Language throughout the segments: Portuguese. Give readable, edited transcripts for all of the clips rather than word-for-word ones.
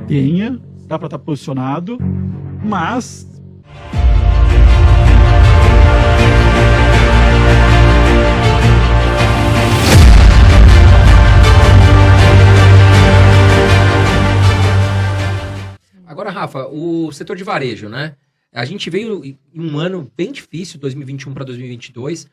Tenha, dá para estar posicionado, mas Agora, Rafa, o setor de varejo, né? A gente veio em um ano bem difícil, 2021 para 2022.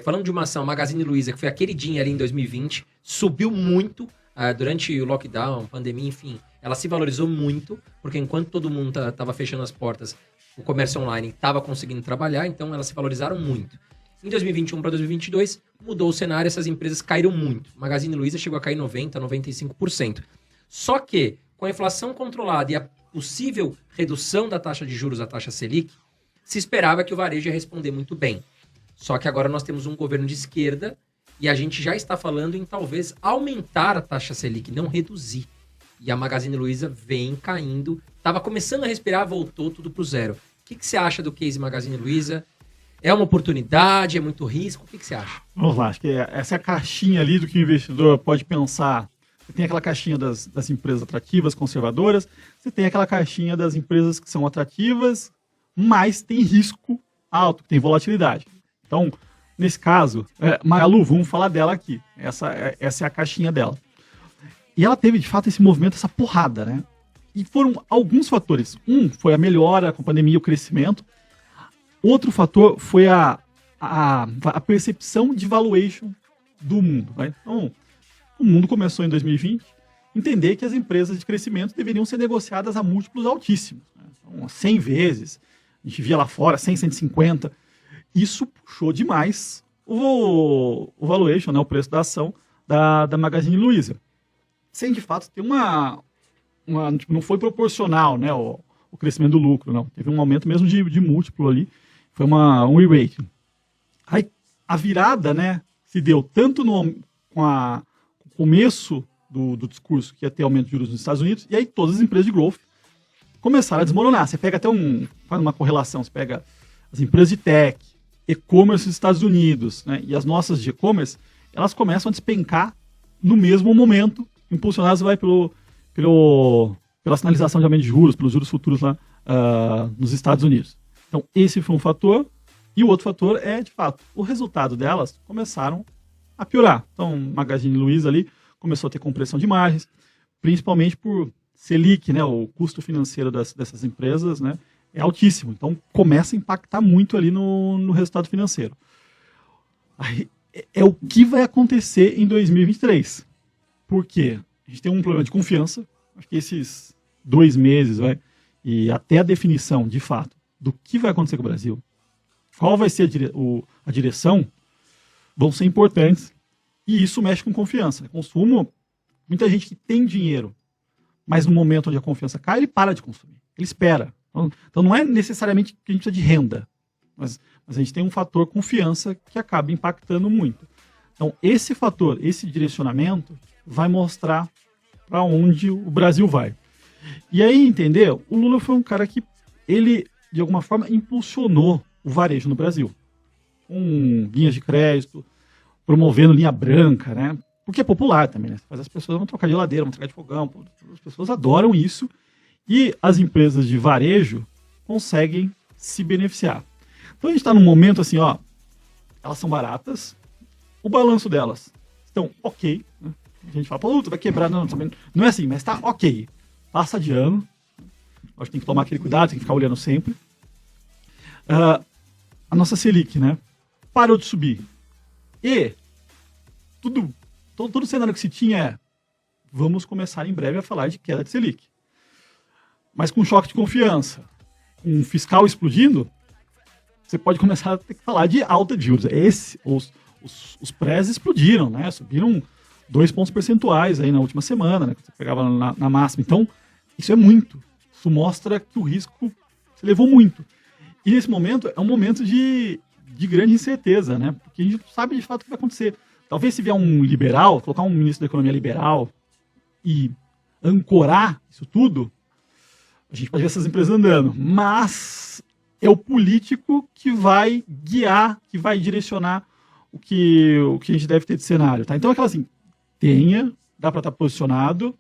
Falando de uma ação, Magazine Luiza, que foi a queridinha ali em 2020, subiu muito durante o lockdown, pandemia, enfim. Ela se valorizou muito, porque enquanto todo mundo estava fechando as portas, o comércio online estava conseguindo trabalhar, então elas se valorizaram muito. Em 2021 para 2022, mudou o cenário, essas empresas caíram muito. Magazine Luiza chegou a cair 90%, 95%. Só que, com a inflação controlada e a possível redução da taxa de juros, a taxa Selic, se esperava que o varejo ia responder muito bem. Só que agora nós temos um governo de esquerda e a gente já está falando em talvez aumentar a taxa Selic, não reduzir. E a Magazine Luiza vem caindo, estava começando a respirar, voltou tudo para o zero. O que você acha do case Magazine Luiza? É uma oportunidade? É muito risco? O que você acha? Vamos lá, acho que essa é a caixinha ali do que o investidor pode pensar. Você tem aquela caixinha das empresas atrativas, conservadoras. Você tem aquela caixinha das empresas que são atrativas, mas tem risco alto, tem volatilidade. Então, nesse caso, Magalu, vamos falar dela aqui. Essa é a caixinha dela. E ela teve, de fato, esse movimento, essa porrada, né? E foram alguns fatores. Um foi a melhora com a pandemia, o crescimento. Outro fator foi a percepção de valuation do mundo. Né? Então, o mundo começou em 2020 a entender que as empresas de crescimento deveriam ser negociadas a múltiplos altíssimos. Né? Então, 100 vezes, a gente via lá fora, 100, 150. Isso puxou demais o valuation, né? O preço da ação da Magazine Luiza. Sem, de fato, ter tipo, não foi proporcional, né? O crescimento do lucro, não. Teve um aumento mesmo de múltiplo ali. Foi um re-rating. Aí, a virada, né, se deu tanto com o começo do discurso que ia ter aumento de juros nos Estados Unidos, e aí todas as empresas de growth começaram a desmoronar. Você pega até faz uma correlação, você pega as empresas de tech, e-commerce dos Estados Unidos, né, e as nossas de e-commerce, elas começam a despencar no mesmo momento, impulsionadas pela sinalização de aumento de juros, pelos juros futuros lá nos Estados Unidos. Então, esse foi um fator, e o outro fator é, de fato, o resultado delas começaram a piorar. Então, Magazine Luiza ali começou a ter compressão de margens, principalmente por Selic, né, o custo financeiro dessas empresas, né, é altíssimo. Então, começa a impactar muito ali no resultado financeiro. Aí, é o que vai acontecer em 2023. Por quê? A gente tem um problema de confiança. Acho que esses 2 meses, e até a definição, de fato, do que vai acontecer com o Brasil, qual vai ser a direção, vão ser importantes. E isso mexe com confiança. Consumo, muita gente que tem dinheiro, mas no momento onde a confiança cai, ele para de consumir. Ele espera. Então não é necessariamente que a gente precisa de renda, mas a gente tem um fator confiança que acaba impactando muito. Então esse fator, esse direcionamento, vai mostrar para onde o Brasil vai. E aí, entendeu? O Lula foi um cara que ele, de alguma forma, impulsionou o varejo no Brasil. Com linhas de crédito, promovendo linha branca, né? Porque é popular também, né? Mas as pessoas vão trocar de geladeira, vão trocar de fogão, as pessoas adoram isso. E as empresas de varejo conseguem se beneficiar. Então a gente está num momento assim, ó, elas são baratas, o balanço delas estão ok, né? A gente fala, pô, vai quebrar, não é assim, mas está ok. Passa de ano, acho que tem que tomar aquele cuidado, tem que ficar olhando sempre. A nossa Selic, né, parou de subir. E todo o cenário que se tinha vamos começar em breve a falar de queda de Selic. Mas com choque de confiança, com um fiscal explodindo, você pode começar a ter que falar de alta de juros. Os prés explodiram, né? Subiram 2 pontos percentuais aí na última semana, né? Você pegava na máxima. Então, isso é muito. Isso mostra que o risco se levou muito. E nesse momento, é um momento de grande incerteza, né? Porque a gente não sabe de fato o que vai acontecer. Talvez se vier um liberal, colocar um ministro da economia liberal e ancorar isso tudo, a gente pode ver essas empresas andando. Mas é o político que vai guiar, que vai direcionar o que a gente deve ter de cenário. Tá? Então é aquela assim, dá para estar posicionado,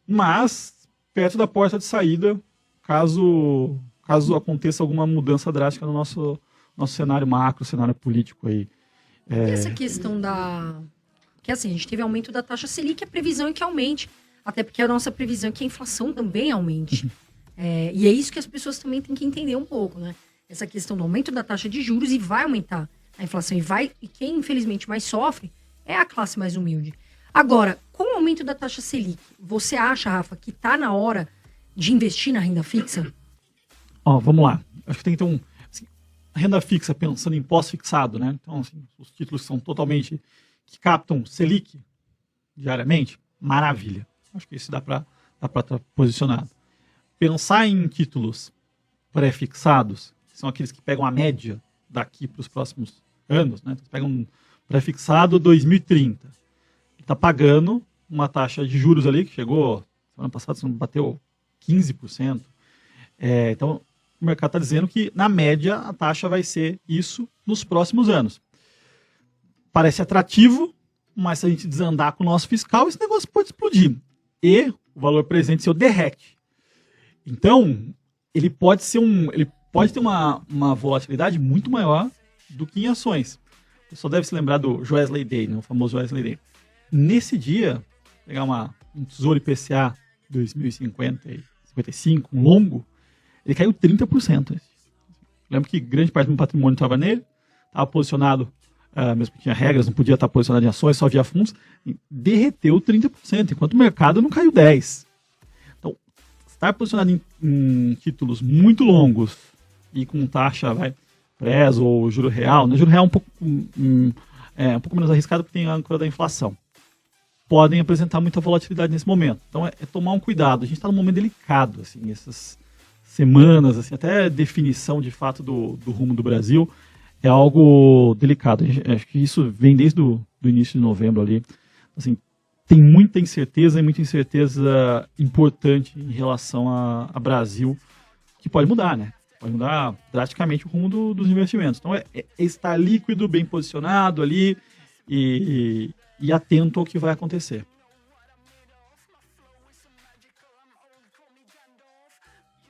mas perto da porta de saída, caso aconteça alguma mudança drástica no nosso cenário macro, cenário político aí. E essa questão que assim, a gente teve aumento da taxa Selic, a previsão é que aumente, até porque a nossa previsão é que a inflação também aumente. E é isso que as pessoas também têm que entender um pouco, né? Essa questão do aumento da taxa de juros, e vai aumentar a inflação, e quem infelizmente mais sofre é a classe mais humilde. Agora, com o aumento da taxa Selic, você acha, Rafa, que está na hora de investir na renda fixa? Vamos lá. Acho que tem que ter renda fixa, pensando em pós-fixado, né? Então, assim, os títulos que são totalmente, que captam Selic diariamente, maravilha. Acho que isso dá para estar posicionado. Pensar em títulos pré-fixados, que são aqueles que pegam a média daqui para os próximos anos, né? Então, pegam um pré-fixado 2030. Está pagando uma taxa de juros ali, que chegou, semana passada, bateu 15%. Então, o mercado está dizendo que, na média, a taxa vai ser isso nos próximos anos. Parece atrativo, mas se a gente desandar com o nosso fiscal, esse negócio pode explodir. E o valor presente seu derrete. Então, ele pode ter uma volatilidade muito maior do que em ações. Você só deve se lembrar do Joesley Day, né, o famoso Joesley Day. Nesse dia, pegar um Tesouro IPCA 2050 e 55, um longo, ele caiu 30%. Lembro que grande parte do meu patrimônio estava nele, estava posicionado, mesmo que tinha regras, não podia estar posicionado em ações, só via fundos, derreteu 30%, enquanto o mercado não caiu 10%. Então, estar posicionado em títulos muito longos e com taxa pré ou juro real, né? Juro real é um pouco menos arriscado porque tem a âncora da inflação. Podem apresentar muita volatilidade nesse momento. Então, é tomar um cuidado. A gente está num momento delicado, assim, essas semanas, assim, até a definição de fato do rumo do Brasil é algo delicado. Acho que isso vem desde do início de novembro ali. Assim, tem muita incerteza e muita incerteza importante em relação a Brasil, que pode mudar, né? Pode mudar drasticamente o rumo dos investimentos. Então, é estar líquido, bem posicionado ali e atento ao que vai acontecer.